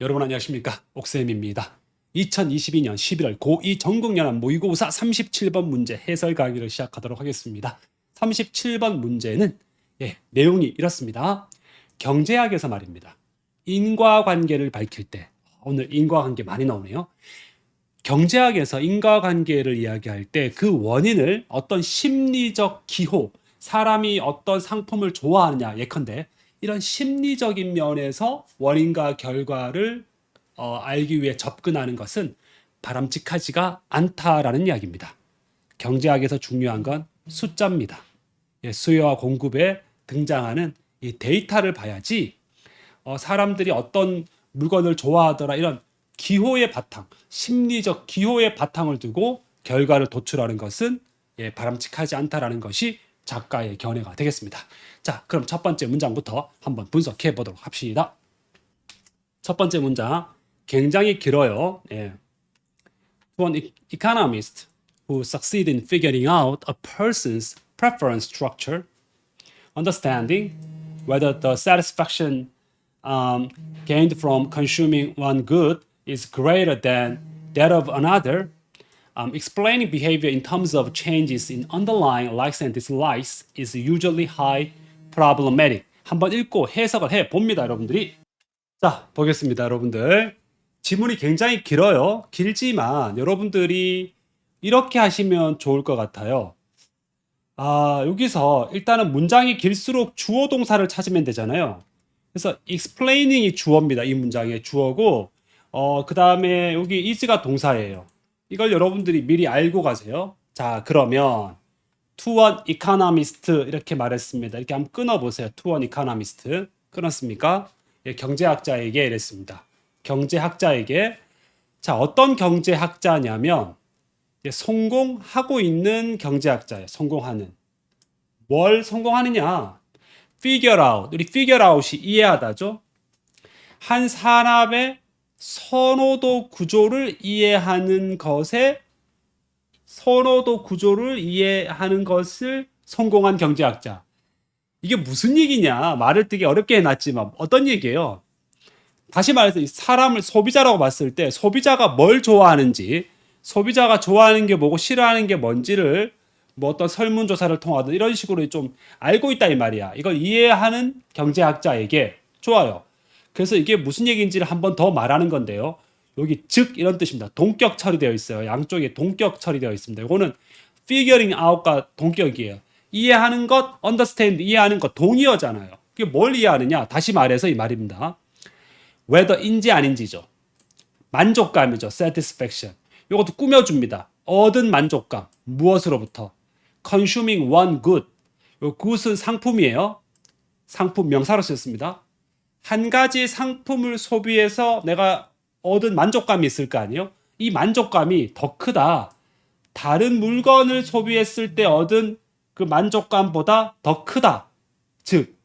여러분 안녕하십니까? 옥쌤입니다. 2022년 11월 고2 전국연합 모의고사 37번 문제 해설 강의를 시작하도록 하겠습니다. 37번 문제는 내용이 이렇습니다. 경제학에서 말입니다. 인과관계를 밝힐 때, 오늘 인과관계 많이 나오네요. 경제학에서 인과관계를 이야기할 때 그 원인을 어떤 심리적 기호, 사람이 어떤 상품을 좋아하느냐 예컨대 이런 심리적인 면에서 원인과 결과를 알기 위해 접근하는 것은 바람직하지가 않다라는 이야기입니다. 경제학에서 중요한 건 숫자입니다. 수요와 공급에 등장하는 이 데이터를 봐야지 사람들이 어떤 물건을 좋아하더라 이런 기호의 바탕, 심리적 기호의 바탕을 두고 결과를 도출하는 것은 바람직하지 않다라는 것이 작가의 견해가 되겠습니다. 자, 그럼 첫 번째 문장부터 한번 분석해 보도록 합시다. 첫 번째 문장 굉장히 길어요. To an economist who succeed in figuring out a person's preference structure, understanding whether the satisfaction gained from consuming one good is greater than that of another, explaining behavior in terms of changes in underlying likes and dislikes is usually high problematic. 한번 읽고 해석을 해 봅니다, 여러분들이. 자, 보겠습니다, 여러분들. 지문이 굉장히 길어요. 길지만 여러분들이 이렇게 하시면 좋을 것 같아요. 여기서 일단은 문장이 길수록 주어 동사를 찾으면 되잖아요. 그래서 explaining이 주어입니다. 이 문장의 주어고 그 다음에 여기 is가 동사예요. 이걸 여러분들이 미리 알고 가세요. 자, 그러면 to an economist 이렇게 말했습니다. 이렇게 한번 끊어보세요. to an economist. 끊었습니까? 경제학자에게 이랬습니다. 경제학자에게. 자, 어떤 경제학자냐면 성공하고 있는 경제학자예요. 성공하는. 뭘 성공하느냐? figure out. 우리 figure out이 이해하다죠? 한 산업의 선호도 구조를 이해하는 것에 선호도 구조를 이해하는 것을 성공한 경제학자. 이게 무슨 얘기냐? 말을 되게 어렵게 해놨지만 어떤 얘기예요? 다시 말해서 사람을 소비자라고 봤을 때 소비자가 뭘 좋아하는지, 소비자가 좋아하는 게 뭐고 싫어하는 게 뭔지를 뭐 어떤 설문조사를 통하든 이런 식으로 좀 알고 있다 이 말이야. 이걸 이해하는 경제학자에게 좋아요. 그래서 이게 무슨 얘기인지를 한 번 더 말하는 건데요. 여기 즉 이런 뜻입니다. 동격 처리되어 있어요. 양쪽에 동격 처리되어 있습니다. 이거는 figuring out과 동격이에요. 이해하는 것, understand, 이해하는 것, 동의어잖아요. 이게 뭘 이해하느냐? 다시 말해서 이 말입니다. whether인지 아닌지죠. 만족감이죠. satisfaction. 이것도 꾸며줍니다. 얻은 만족감. 무엇으로부터? consuming one good. 이 good은 상품이에요. 상품 명사로 쓰였습니다. 한 가지 상품을 소비해서 내가 얻은 만족감이 있을 거 아니에요? 이 만족감이 더 크다. 다른 물건을 소비했을 때 얻은 그 만족감보다 더 크다. 즉,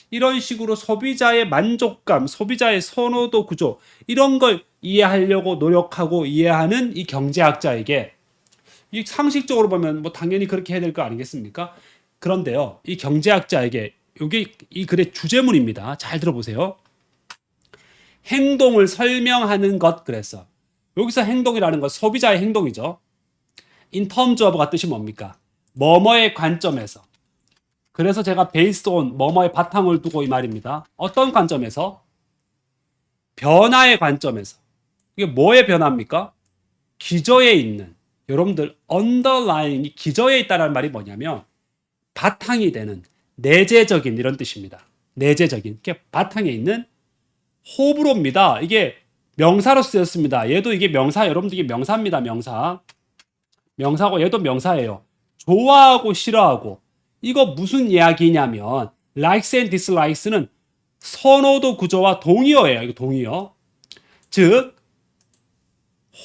이런 식으로 소비자의 만족감, 소비자의 선호도 구조, 이런 걸 이해하려고 노력하고 이해하는 이 경제학자에게, 이 상식적으로 보면 뭐 당연히 그렇게 해야 될 거 아니겠습니까? 그런데요, 이 경제학자에게 이게 이 글의 주제문입니다. 잘 들어보세요. 행동을 설명하는 것 그랬어. 여기서 행동이라는 건 소비자의 행동이죠. in terms of가 뜻이 뭡니까? 뭐뭐의 관점에서. 그래서 제가 based on 뭐뭐의 바탕을 두고 이 말입니다. 어떤 관점에서? 변화의 관점에서. 이게 뭐의 변화입니까? 기저에 있는, 여러분들 underlying, 기저에 있다는 말이 뭐냐면 바탕이 되는 내재적인 이런 뜻입니다. 내재적인, 이게 바탕에 있는 호불호입니다. 이게 명사로 쓰였습니다. 얘도 이게 명사, 여러분들 이게 명사입니다. 명사. 명사고 얘도 명사예요. 좋아하고 싫어하고. 이거 무슨 이야기냐면 likes and dislikes는 선호도 구조와 동의어예요. 이거 동의어. 즉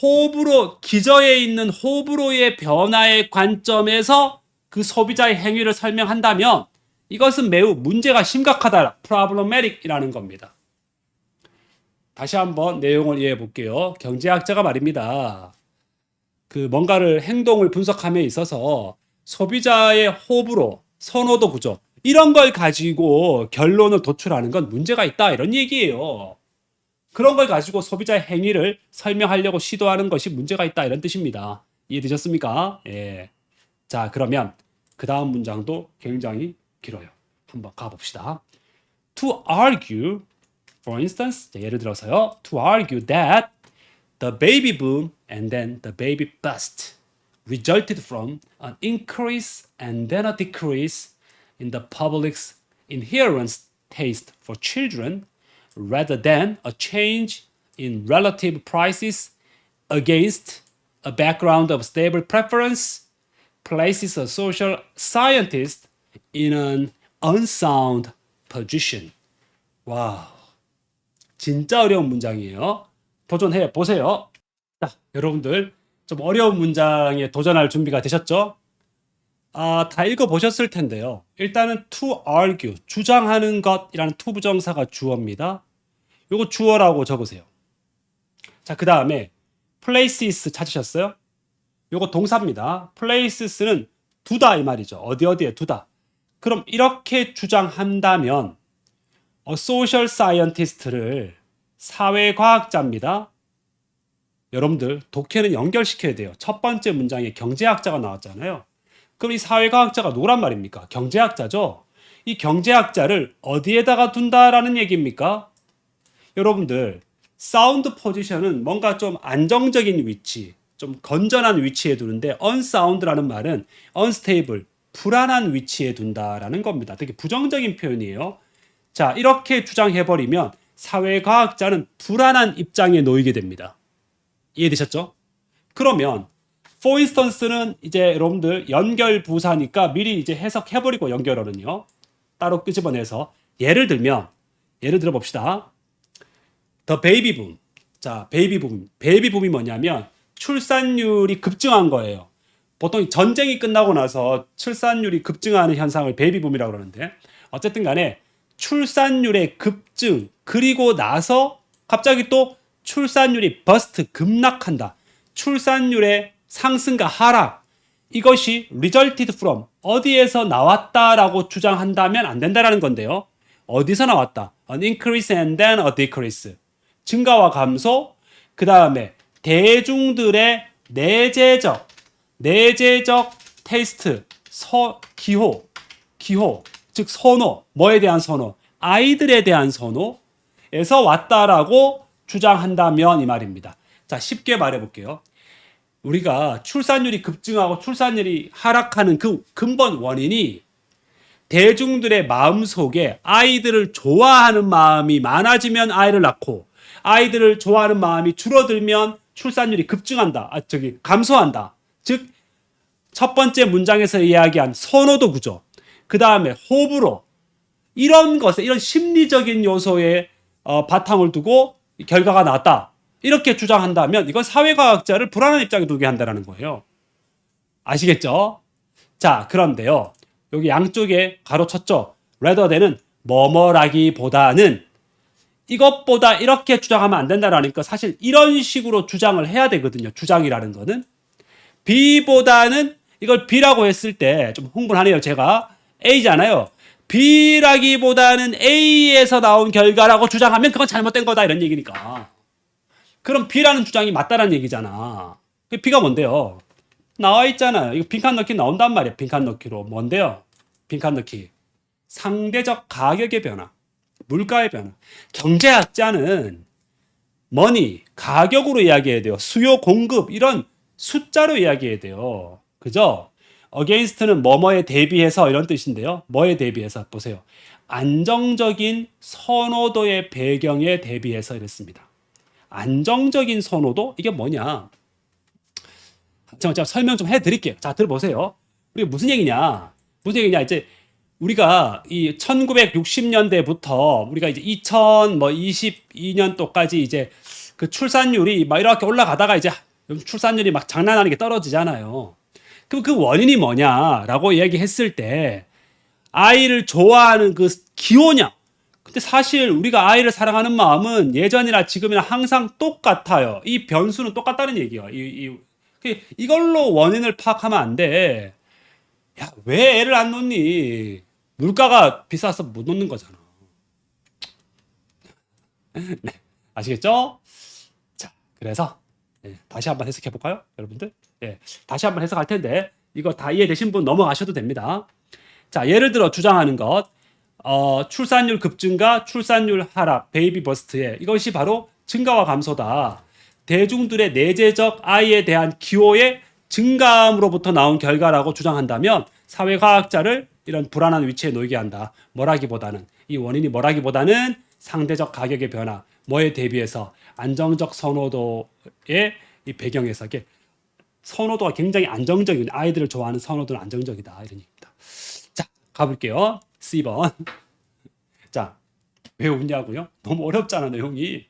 호불호, 기저에 있는 호불호의 변화의 관점에서 그 소비자의 행위를 설명한다면 이것은 매우 문제가 심각하다. problematic이라는 겁니다. 다시 한번 내용을 이해해 볼게요. 경제학자가 말입니다. 그 뭔가를 행동을 분석함에 있어서 소비자의 호불호, 선호도 구조 이런 걸 가지고 결론을 도출하는 건 문제가 있다 이런 얘기예요. 그런 걸 가지고 소비자의 행위를 설명하려고 시도하는 것이 문제가 있다 이런 뜻입니다. 이해되셨습니까? 예. 자, 그러면 그 다음 문장도 굉장히 길어요. 한번 가봅시다. To argue, for instance, 자, 예를 들어서요. To argue that the baby boom and then the baby bust resulted from an increase and then a decrease in the public's inherent taste for children rather than a change in relative prices against a background of stable preference places a social scientist in an unsound position. 와, 진짜 어려운 문장이에요. 도전해 보세요. 자, 여러분들 좀 어려운 문장에 도전할 준비가 되셨죠? 아, 다 읽어보셨을 텐데요. 일단은 to argue, 주장하는 것이라는 to 부정사가 주어입니다. 요거 주어라고 적으세요. 자, 그 다음에 places 찾으셨어요? 요거 동사입니다. places는 두다 이 말이죠. 어디 어디에 두다. 그럼 이렇게 주장한다면 social scientist를 사회과학자입니다. 여러분들 독해는 연결시켜야 돼요. 첫 번째 문장에 경제학자가 나왔잖아요. 그럼 이 사회과학자가 누구란 말입니까? 경제학자죠. 이 경제학자를 어디에다가 둔다라는 얘기입니까? 여러분들 사운드 포지션은 뭔가 좀 안정적인 위치, 좀 건전한 위치에 두는데 unsound라는 말은 unstable, 불안한 위치에 둔다라는 겁니다. 되게 부정적인 표현이에요. 자, 이렇게 주장해버리면 사회과학자는 불안한 입장에 놓이게 됩니다. 이해되셨죠? 그러면 for instance는 이제 여러분들 연결 부사니까 미리 이제 해석해버리고 연결어는요. 따로 끄집어내서 예를 들어 봅시다. The baby boom. 자, 베이비 붐이 뭐냐면 출산율이 급증한 거예요. 보통 전쟁이 끝나고 나서 출산율이 급증하는 현상을 베이비 붐이라고 그러는데 어쨌든 간에 출산율의 급증 그리고 나서 갑자기 또 출산율이 버스트 급락한다. 출산율의 상승과 하락 이것이 resulted from 어디에서 나왔다라고 주장한다면 안 된다라는 건데요. 어디서 나왔다? An increase and then a decrease. 증가와 감소. 그 다음에 대중들의 내재적 테이스트, 기호, 즉 선호, 뭐에 대한 선호, 아이들에 대한 선호에서 왔다라고 주장한다면 이 말입니다. 자, 쉽게 말해볼게요. 우리가 출산율이 급증하고 출산율이 하락하는 그 근본 원인이 대중들의 마음속에 아이들을 좋아하는 마음이 많아지면 아이를 낳고 아이들을 좋아하는 마음이 줄어들면 출산율이 급증한다. 감소한다. 즉, 첫 번째 문장에서 이야기한 선호도 구조, 그 다음에 호불호, 이런 것에, 이런 심리적인 요소에 바탕을 두고 결과가 나왔다. 이렇게 주장한다면 이건 사회과학자를 불안한 입장에 두게 한다는 거예요. 아시겠죠? 자, 그런데요. 여기 양쪽에 가로쳤죠. rather than은 뭐뭐라기보다는 이것보다 이렇게 주장하면 안 된다라니까 사실 이런 식으로 주장을 해야 되거든요. 주장이라는 거는. B보다는 이걸 B라고 했을 때 좀 흥분하네요. 제가 A잖아요. B라기보다는 A에서 나온 결과라고 주장하면 그건 잘못된 거다 이런 얘기니까. 그럼 B라는 주장이 맞다라는 얘기잖아. B가 뭔데요? 나와 있잖아요. 이거 빈칸 넣기 나온단 말이에요. 빈칸 넣기로. 뭔데요? 빈칸 넣기. 상대적 가격의 변화. 물가의 변화. 경제학자는 머니, 가격으로 이야기해야 돼요. 수요, 공급 이런 숫자로 이야기해야 돼요. 그죠? against는 뭐뭐에 대비해서 이런 뜻인데요. 뭐에 대비해서 보세요. 안정적인 선호도의 배경에 대비해서 이랬습니다. 안정적인 선호도? 이게 뭐냐? 제가 설명 좀 해드릴게요. 자, 들어보세요. 우리 무슨 얘기냐? 이제 우리가 이 1960년대부터 우리가 이제 2022년도까지 이제 그 출산율이 막 이렇게 올라가다가 이제 출산율이 막 장난 아니게 떨어지잖아요. 그럼 그 원인이 뭐냐라고 얘기했을 때 아이를 좋아하는 그 기호냐? 근데 사실 우리가 아이를 사랑하는 마음은 예전이나 지금이나 항상 똑같아요. 이 변수는 똑같다는 얘기예요. 이걸로 원인을 파악하면 안 돼. 야, 왜 애를 안 놓니? 물가가 비싸서 못 놓는 거잖아. 네, 아시겠죠? 자, 그래서 다시 한번 해석해 볼까요, 여러분들? 다시 한번 해석할 텐데 이거 다 이해되신 분 넘어가셔도 됩니다. 자, 예를 들어 주장하는 것, 출산율 급증과 출산율 하락, 베이비 버스트에 이것이 바로 증가와 감소다. 대중들의 내재적 아이에 대한 기호의 증감으로부터 나온 결과라고 주장한다면 사회과학자를 이런 불안한 위치에 놓이게 한다. 뭐라기보다는 이 원인이 뭐라기보다는 상대적 가격의 변화, 뭐에 대비해서 안정적 선호도의 이 배경에서 이게 선호도가 굉장히 안정적인 아이들을 좋아하는 선호도는 안정적이다 이런 얘기입니다. 자, 가볼게요. C번. 자, 왜 웃냐고요? 너무 어렵잖아 내용이.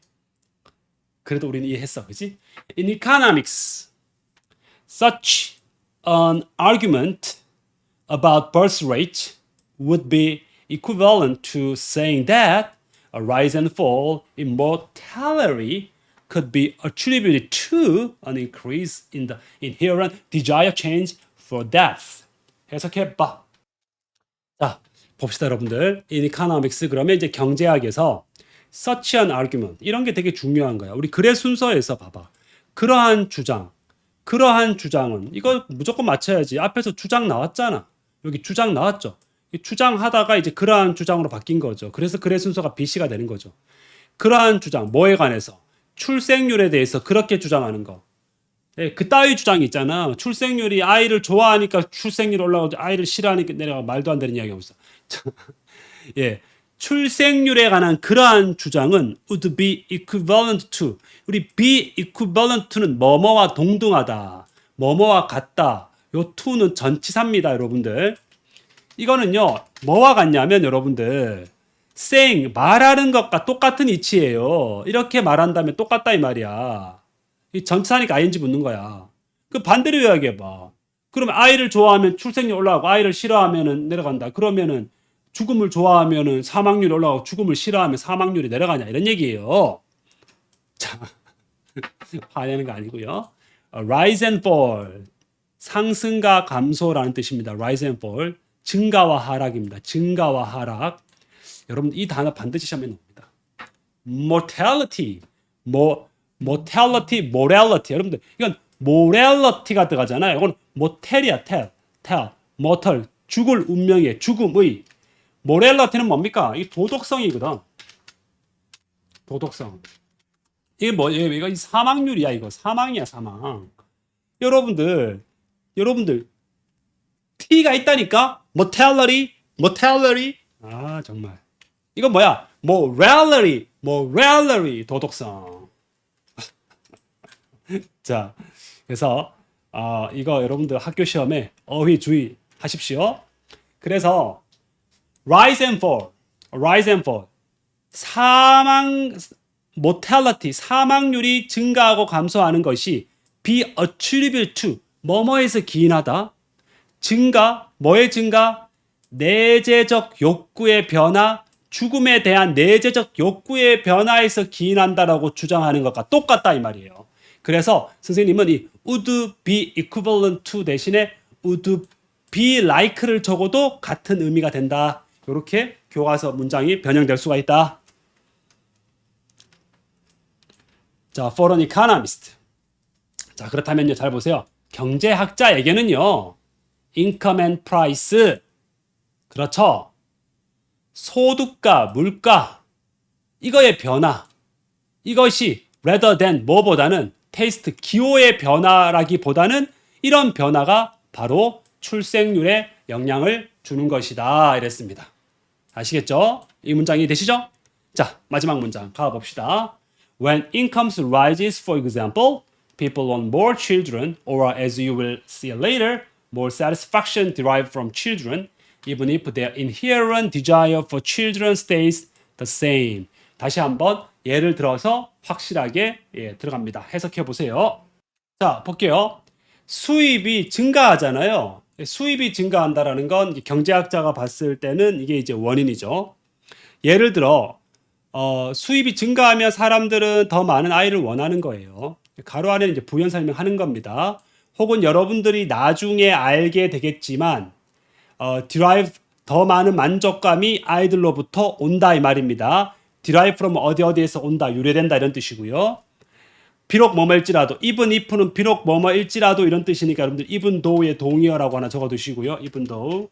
그래도 우리는 이해했어, 그지? In economics, such an argument about birth rate would be equivalent to saying that a rise and fall in mortality could be attributed to an increase in the inherent desire change for death. 해석해봐. 자, 봅시다 여러분들. In economics 그러면 이제 경제학에서 such an argument 이런 게 되게 중요한 거야. 우리 글의 순서에서 봐봐. 그러한 주장은 이거 무조건 맞춰야지. 앞에서 주장 나왔잖아. 여기 주장 나왔죠. 주장하다가 이제 그러한 주장으로 바뀐 거죠. 그래서 글의 순서가 BC가 되는 거죠. 그러한 주장 뭐에 관해서? 출생률에 대해서 그렇게 주장하는 거. 그따위 주장이 있잖아. 출생률이 아이를 좋아하니까 출생률 올라가고 아이를 싫어하니까 내려가 말도 안 되는 이야기하고 있어. 예. 출생률에 관한 그러한 주장은 would be equivalent to 우리 be equivalent to는 뭐뭐와 동등하다. 뭐뭐와 같다. 요 to는 전치사입니다, 여러분들. 이거는요. 뭐와 같냐면 여러분들 말하는 것과 똑같은 이치예요. 이렇게 말한다면 똑같다 이 말이야. 이 전치사니까 ing 붙는 거야. 그 반대로 이야기해봐. 그러면 아이를 좋아하면 출생률 올라가고 아이를 싫어하면 내려간다. 그러면은 죽음을 좋아하면은 사망률이 올라가고 죽음을 싫어하면 사망률이 내려가냐 이런 얘기예요. 자, 화내는 거 아니고요. Rise and fall 상승과 감소라는 뜻입니다. Rise and fall 증가와 하락입니다. 증가와 하락. 여러분 이 단어 반드시 시험에 나옵니다. Mortality, morality. 여러분들 이건 morality가 들어가잖아요. 이건 mortal이야, mortal 죽을 운명의 죽음의. morality는 뭡니까? 이 도덕성이거든. 도덕성. 이게 뭐예요? 이거 사망률이야. 이거 사망이야, 사망. 여러분들 T가 있다니까? mortality. 아 정말. 이거 뭐야? morality 도덕성. 자, 그래서 이거 여러분들 학교 시험에 어휘 주의하십시오. 그래서 rise and fall. mortality 사망률이 증가하고 감소하는 것이 be attributed to 뭐뭐에서 기인하다. 뭐의 증가? 내재적 욕구의 변화, 죽음에 대한 내재적 욕구의 변화에서 기인한다라고 주장하는 것과 똑같다 이 말이에요. 그래서 선생님은 이 would be equivalent to 대신에 would be like를 적어도 같은 의미가 된다. 이렇게 교과서 문장이 변형될 수가 있다. 자, for an economist. 자, 그렇다면요, 잘 보세요. 경제학자에게는요, income and price. 그렇죠. 소득과 물가. 이거의 변화. 이것이 rather than 뭐보다는 테이스트 기호의 변화라기보다는 이런 변화가 바로 출생률에 영향을 주는 것이다. 이랬습니다. 아시겠죠? 이 문장이 되시죠? 자, 마지막 문장 가봅시다. When incomes rises, for example, people want more children, or as you will see later, more satisfaction derived from children, even if their inherent desire for children stays the same. 다시 한번 예를 들어서 확실하게 들어갑니다. 해석해 보세요. 자, 볼게요. 수입이 증가하잖아요. 수입이 증가한다라는 건 경제학자가 봤을 때는 이게 이제 원인이죠. 예를 들어 수입이 증가하면 사람들은 더 많은 아이를 원하는 거예요. 가로 안에는 이제 부연 설명하는 겁니다. 혹은 여러분들이 나중에 알게 되겠지만 derive 더 많은 만족감이 아이들로부터 온다 이 말입니다. derive from 어디 어디에서 온다, 유래된다 이런 뜻이고요. 비록 뭐뭐일지라도 even if는 비록 뭐뭐일지라도 이런 뜻이니까 여러분들 even though의 동의어라고 하나 적어두시고요. even though.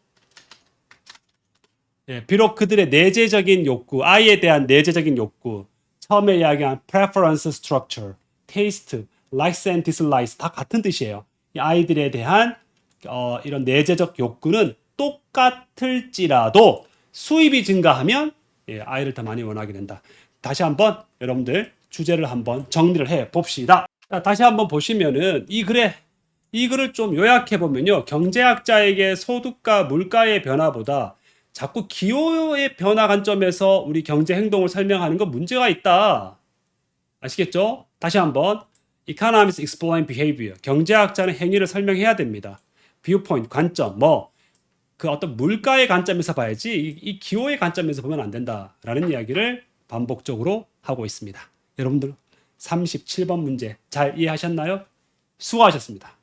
예, 비록 그들의 내재적인 욕구, 아이에 대한 내재적인 욕구, 처음에 이야기한 preference structure, taste, likes and dislikes 다 같은 뜻이에요. 이 아이들에 대한 이런 내재적 욕구는 똑같을지라도 수입이 증가하면 예, 아이를 더 많이 원하게 된다. 다시 한번 여러분들 주제를 한번 정리를 해 봅시다. 자, 다시 한번 보시면은 이 글을 좀 요약해 보면요. 경제학자에게 소득과 물가의 변화보다 자꾸 기호의 변화 관점에서 우리 경제 행동을 설명하는 건 문제가 있다. 아시겠죠? 다시 한번 Economists explain behavior. 경제학자는 행위를 설명해야 됩니다. viewpoint, 관점, 그 어떤 물가의 관점에서 봐야지 이 기호의 관점에서 보면 안 된다라는 이야기를 반복적으로 하고 있습니다. 여러분들 37번 문제 잘 이해하셨나요? 수고하셨습니다.